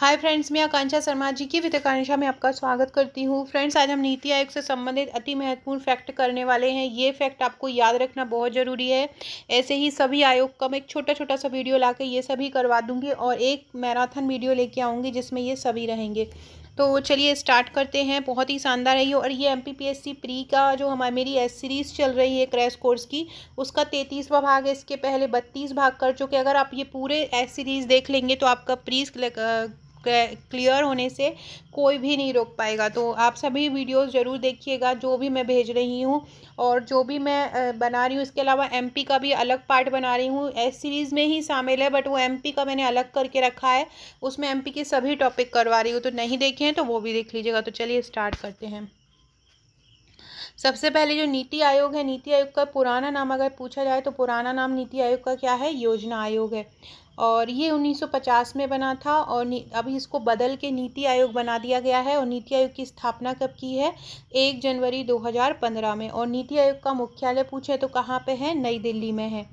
Hi friends, मैं आकांक्षा शर्मा जी की वित्त आकांक्षा में आपका स्वागत करती हूँ। फ्रेंड्स, आज हम नीति आयोग से संबंधित अति महत्वपूर्ण फैक्ट करने वाले हैं। ये फैक्ट आपको याद रखना बहुत ज़रूरी है। ऐसे ही सभी आयोग का मैं एक छोटा छोटा सा वीडियो लाके ये सभी करवा दूंगी और एक मैराथन वीडियो लेके आऊँगी जिसमें ये सभी रहेंगे। तो चलिए स्टार्ट करते हैं। बहुत ही शानदार है ये। और ये MPPSC प्री का जो मेरी एस सीरीज़ चल रही है क्रैश कोर्स की, उसका 33वां भाग है। इसके पहले 32 भाग कर चुके। अगर आप ये पूरे एस सीरीज़ देख लेंगे तो आपका प्री क्लियर होने से कोई भी नहीं रोक पाएगा। तो आप सभी वीडियोस ज़रूर देखिएगा जो भी मैं भेज रही हूँ और जो भी मैं बना रही हूँ। इसके अलावा MP का भी अलग पार्ट बना रही हूँ। एस सीरीज़ में ही शामिल है बट वो MP का मैंने अलग करके रखा है। उसमें MP के सभी टॉपिक करवा रही हूँ, तो नहीं देखे हैं तो वो भी देख लीजिएगा। तो चलिए स्टार्ट करते हैं। सबसे पहले जो नीति आयोग है, नीति आयोग का पुराना नाम अगर पूछा जाए तो पुराना नाम नीति आयोग का क्या है? योजना आयोग है। और ये 1950 में बना था और अभी इसको बदल के नीति आयोग बना दिया गया है। और नीति आयोग की स्थापना कब की है? 1 जनवरी 2015 में। और नीति आयोग का मुख्यालय पूछे तो कहाँ पे है? नई दिल्ली में है।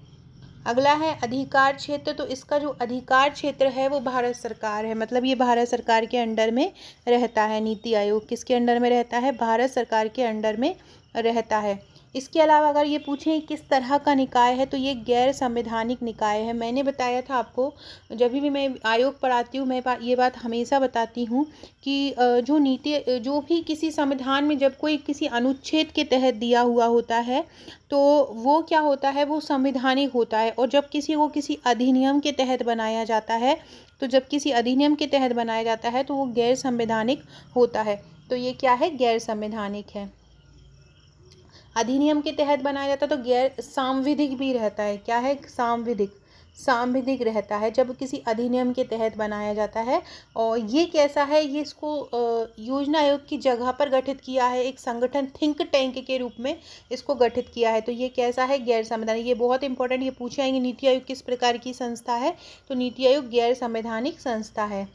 अगला है अधिकार क्षेत्र। तो इसका जो अधिकार क्षेत्र है वो भारत सरकार है, मतलब ये भारत सरकार के अंडर में रहता है। नीति आयोग किसके अंडर में रहता है? भारत सरकार के अंडर में रहता है। इसके अलावा अगर ये पूछें किस तरह का निकाय है तो ये गैर संवैधानिक निकाय है। मैंने बताया था आपको, जब भी मैं आयोग पढ़ाती हूँ मैं ये बात हमेशा बताती हूँ कि जो भी किसी संविधान में जब कोई किसी अनुच्छेद के तहत दिया हुआ होता है तो वो क्या होता है? वो संवैधानिक होता है। और जब किसी को किसी अधिनियम के तहत बनाया जाता है तो वो गैर संवैधानिक होता है। तो ये क्या है? गैर संवैधानिक है। अधिनियम के तहत बनाया जाता है तो गैर सांविधिक भी रहता है। क्या है? सांविधिक रहता है जब किसी अधिनियम के तहत बनाया जाता है। और ये कैसा है? ये इसको योजना आयोग की जगह पर गठित किया है, एक संगठन थिंक टैंक के रूप में इसको गठित किया है। तो ये कैसा है? गैर संवैधानिक। ये बहुत इंपॉर्टेंट, ये पूछे आएंगे नीति आयोग किस प्रकार की संस्था है, तो नीति आयोग गैर संवैधानिक संस्था है।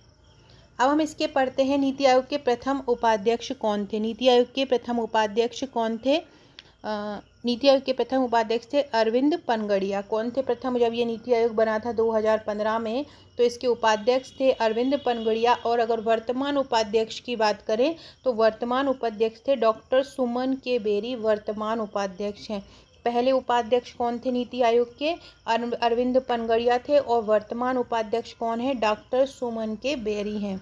अब हम इसके पढ़ते हैं। नीति आयोग के प्रथम उपाध्यक्ष कौन थे? नीति आयोग के प्रथम उपाध्यक्ष कौन थे? नीति आयोग के प्रथम उपाध्यक्ष थे अरविंद पनगड़िया। कौन थे प्रथम? जब ये नीति आयोग बना था 2015 में तो इसके उपाध्यक्ष थे अरविंद पनगड़िया। और अगर वर्तमान उपाध्यक्ष की बात करें तो वर्तमान उपाध्यक्ष थे डॉक्टर सुमन के बेरी, वर्तमान उपाध्यक्ष हैं। पहले उपाध्यक्ष कौन थे नीति आयोग के? अरविंद पनगड़िया थे। और वर्तमान उपाध्यक्ष कौन है? डॉक्टर सुमन के बेरी हैं।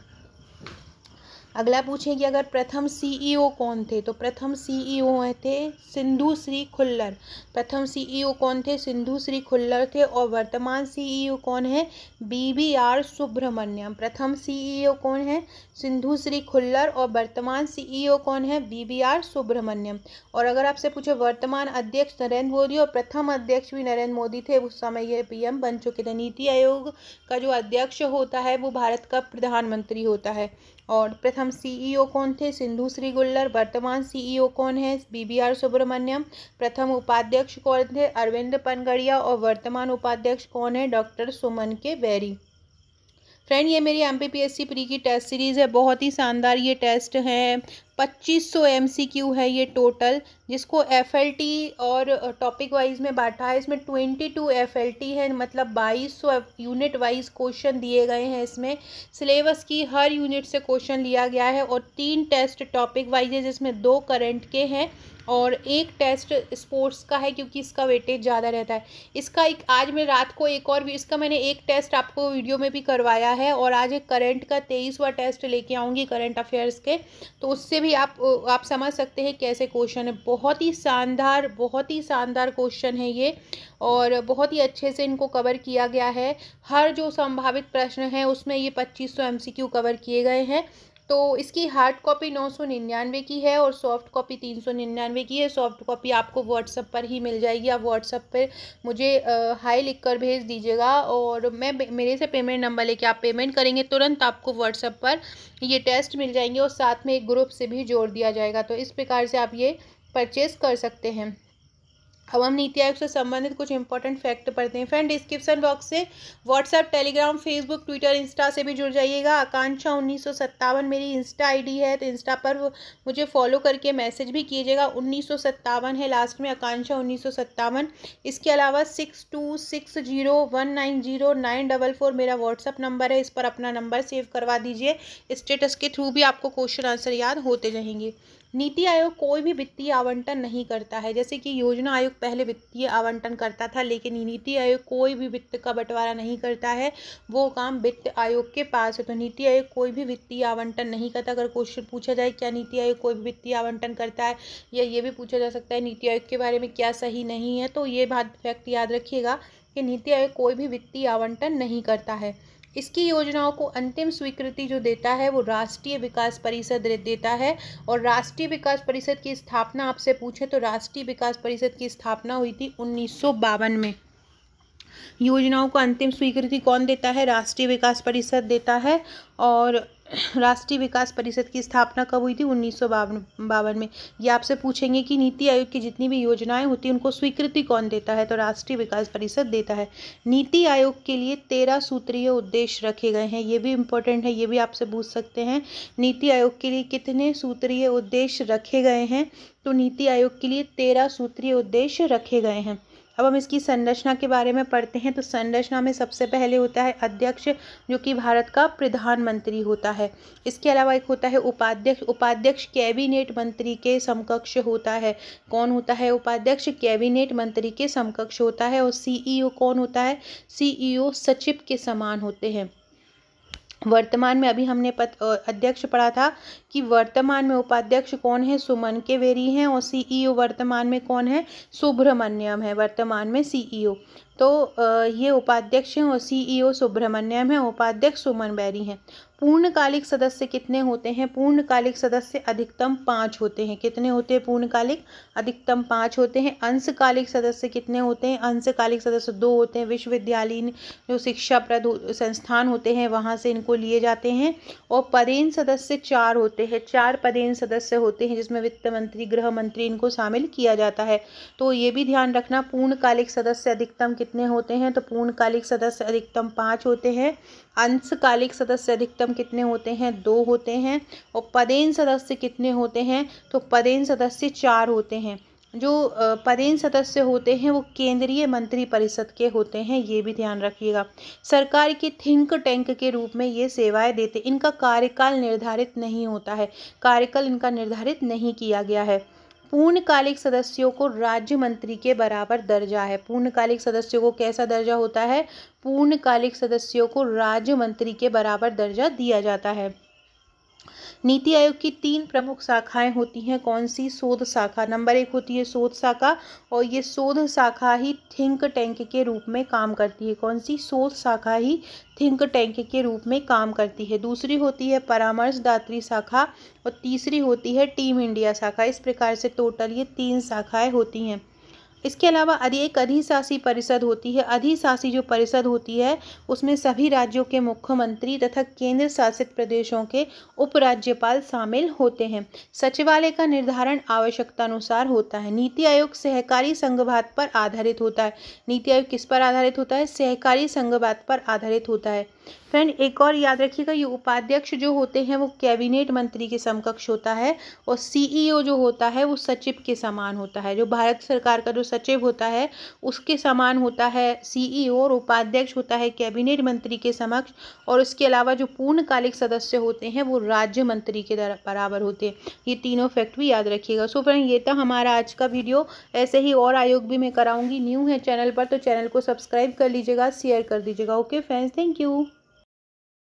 अगला पूछें कि अगर प्रथम CEO कौन थे, तो प्रथम CEO थे सिंधु श्री खुल्लर। प्रथम CEO कौन थे? सिंधु श्री खुल्लर थे। और वर्तमान CEO कौन है? BBR सुब्रमण्यम। प्रथम CEO कौन है? सिंधु श्री खुल्लर। और वर्तमान CEO कौन है? BBR सुब्रमण्यम। और अगर आपसे पूछे वर्तमान अध्यक्ष नरेंद्र मोदी और प्रथम अध्यक्ष भी नरेंद्र मोदी थे, उस समय ये PM बन चुके थे। नीति आयोग का जो अध्यक्ष होता है वो भारत का प्रधानमंत्री होता है। और प्रथम CEO कौन थे? सिंधु श्री गुल्लर। वर्तमान CEO कौन है? BBR सुब्रमण्यम। प्रथम उपाध्यक्ष कौन थे? अरविंद पनगड़िया। और वर्तमान उपाध्यक्ष कौन है? डॉक्टर सुमन के बेरी। फ्रेंड, ये मेरी MPPSC प्री की टेस्ट सीरीज़ है। बहुत ही शानदार ये टेस्ट है। 2500 MCQ है ये टोटल, जिसको FLT और टॉपिक वाइज में बांटा है। इसमें 22 FLT है, मतलब 2200 यूनिट वाइज क्वेश्चन दिए गए हैं। इसमें सिलेबस की हर यूनिट से क्वेश्चन लिया गया है। और 3 टेस्ट टॉपिक वाइज है जिसमें 2 करंट के हैं और 1 टेस्ट स्पोर्ट्स का है, क्योंकि इसका वेटेज ज़्यादा रहता है। इसका एक आज मैं रात को एक और भी इसका मैंने एक टेस्ट आपको वीडियो में भी करवाया है। और आज एक करंट का 23वां टेस्ट लेके आऊँगी करंट अफेयर्स के, तो उससे भी आप समझ सकते हैं कैसे क्वेश्चन है। बहुत ही शानदार क्वेश्चन है ये और बहुत ही अच्छे से इनको कवर किया गया है। हर जो संभावित प्रश्न है उसमें ये 2500 MCQ कवर किए गए हैं। तो इसकी हार्ड कॉपी 999 की है और सॉफ्ट कॉपी 399 की है। सॉफ्ट कॉपी आपको व्हाट्सएप पर ही मिल जाएगी। आप व्हाट्सएप पर मुझे हाई लिख कर भेज दीजिएगा और मैं मेरे से पेमेंट नंबर लेके आप पेमेंट करेंगे, तुरंत आपको व्हाट्सएप पर ये टेस्ट मिल जाएंगे और साथ में एक ग्रुप से भी जोड़ दिया जाएगा। तो इस प्रकार से आप ये परचेज़ कर सकते हैं। अब हम नीति आयोग से संबंधित कुछ इंपॉर्टेंट फैक्ट पढ़ते हैं। फ्रेंड, डिस्क्रिप्शन बॉक्स से WhatsApp, Telegram, Facebook, Twitter, Insta से भी जुड़ जाइएगा। आकांक्षा 1957 मेरी इंस्टा आईडी है, तो इंस्टा पर मुझे फॉलो करके मैसेज भी कीजिएगा। 1957 है लास्ट में, आकांक्षा 1957। इसके अलावा 6260190944 मेरा व्हाट्सअप नंबर है, इस पर अपना नंबर सेव करवा दीजिए। स्टेटस के थ्रू भी आपको क्वेश्चन आंसर याद होते रहेंगे। नीति आयोग कोई भी वित्तीय आवंटन नहीं करता है। जैसे कि योजना आयोग पहले वित्तीय आवंटन करता था, लेकिन नीति आयोग कोई भी वित्त का बंटवारा नहीं करता है, वो काम वित्त आयोग के पास है। तो नीति आयोग कोई भी वित्तीय आवंटन नहीं करता। अगर क्वेश्चन पूछा जाए क्या नीति आयोग कोई भी वित्तीय आवंटन करता है, या ये भी पूछा जा सकता है नीति आयोग के बारे में क्या सही नहीं है, तो ये बात फैक्ट याद रखिएगा कि नीति आयोग कोई भी वित्तीय आवंटन नहीं करता है। इसकी योजनाओं को अंतिम स्वीकृति जो देता है वो राष्ट्रीय विकास परिषद देता है। और राष्ट्रीय विकास परिषद की स्थापना आपसे पूछे तो राष्ट्रीय विकास परिषद की स्थापना हुई थी 1952 में। योजनाओं को अंतिम स्वीकृति कौन देता है? राष्ट्रीय विकास परिषद देता है। और राष्ट्रीय विकास परिषद की स्थापना कब हुई थी? 1952 में। ये आपसे पूछेंगे कि नीति आयोग की जितनी भी योजनाएं होती हैं उनको स्वीकृति कौन देता है? तो राष्ट्रीय विकास परिषद देता है। नीति आयोग के लिए 13 सूत्रीय उद्देश्य रखे गए हैं। ये भी इम्पोर्टेंट है, ये भी आपसे पूछ सकते हैं। नीति आयोग के लिए कितने सूत्रीय उद्देश्य रखे गए हैं? तो नीति आयोग के लिए 13 सूत्रीय उद्देश्य रखे गए हैं। अब हम इसकी संरचना के बारे में पढ़ते हैं। तो संरचना में सबसे पहले होता है अध्यक्ष, जो कि भारत का प्रधानमंत्री होता है। इसके अलावा एक होता है उपाध्यक्ष। उपाध्यक्ष कैबिनेट मंत्री के समकक्ष होता है। कौन होता है? उपाध्यक्ष कैबिनेट मंत्री के समकक्ष होता है। और सीईओ कौन होता है? सीईओ सचिव के समान होते हैं। वर्तमान में अभी हमने अध्यक्ष पढ़ा था कि वर्तमान में उपाध्यक्ष कौन है? सुमन के वेरी हैं। और सीईओ वर्तमान में कौन है? सुब्रमण्यम है वर्तमान में सीईओ। तो ये उपाध्यक्ष हैं और सीईओ सुब्रमण्यम है, उपाध्यक्ष सुमन बेरी हैं। पूर्णकालिक सदस्य कितने होते हैं? पूर्णकालिक सदस्य अधिकतम 5 होते हैं। कितने होते हैं पूर्णकालिक? अधिकतम 5 होते हैं। अंशकालिक सदस्य कितने होते हैं? अंशकालिक सदस्य 2 होते हैं। विश्वविद्यालयीन जो शिक्षाप्रद संस्थान होते हैं वहाँ से इनको लिए जाते हैं। और पदेन सदस्य 4 होते हैं। 4 पदेन सदस्य होते हैं, जिसमें वित्त मंत्री, गृह मंत्री, इनको शामिल किया जाता है। तो ये भी ध्यान रखना, पूर्णकालिक सदस्य अधिकतम कितने होते हैं? तो पूर्णकालिक सदस्य अधिकतम 5 होते हैं। अंशकालिक सदस्य अधिकतम कितने होते हैं? 2 होते हैं। और पदेन सदस्य कितने होते हैं? तो पदेन सदस्य 4 होते हैं। जो पदेन सदस्य होते हैं वो केंद्रीय मंत्री परिषद के होते हैं, ये भी ध्यान रखिएगा। सरकार के थिंक टैंक के रूप में ये सेवाएं देते। इनका कार्यकाल निर्धारित नहीं होता है, कार्यकाल इनका निर्धारित नहीं किया गया है। पूर्णकालिक सदस्यों को राज्य मंत्री के बराबर दर्जा है। पूर्णकालिक सदस्यों को कैसा दर्जा होता है? पूर्णकालिक सदस्यों को राज्य मंत्री के बराबर दर्जा दिया जाता है। नीति आयोग की 3 प्रमुख शाखाएं होती हैं। कौन सी? शोध शाखा। नंबर 1 होती है शोध शाखा, और ये शोध शाखा ही थिंक टैंक के रूप में काम करती है। कौन सी? शोध शाखा ही थिंक टैंक के रूप में काम करती है। दूसरी होती है परामर्शदात्री शाखा, और तीसरी होती है टीम इंडिया शाखा। इस प्रकार से टोटल ये 3 शाखाएं होती हैं। इसके अलावा एक अधिशासी परिषद होती है। अधिशासी जो परिषद होती है उसमें सभी राज्यों के मुख्यमंत्री तथा केंद्र शासित प्रदेशों के उपराज्यपाल शामिल होते हैं। सचिवालय का निर्धारण आवश्यकता अनुसार होता है। नीति आयोग सहकारी संघवाद पर आधारित होता है। नीति आयोग किस पर आधारित होता है? सहकारी संघवाद पर आधारित होता है। फ्रेंड, एक और याद रखिएगा, ये उपाध्यक्ष जो होते हैं वो कैबिनेट मंत्री के समकक्ष होता है। और सीईओ जो होता है वो सचिव के समान होता है। जो भारत सरकार का जो सचिव होता है उसके समान होता है सीईओ। और उपाध्यक्ष होता है कैबिनेट मंत्री के समक्ष। और इसके अलावा जो पूर्णकालिक सदस्य होते हैं वो राज्य मंत्री के बराबर होते हैं। ये तीनों फैक्ट भी याद रखिएगा। सो फ्रेंड, ये था हमारा आज का वीडियो। ऐसे ही और आयोग भी मैं कराऊंगी। न्यू है चैनल पर तो चैनल को सब्सक्राइब कर लीजिएगा, शेयर कर दीजिएगा। Okay friends, thank you.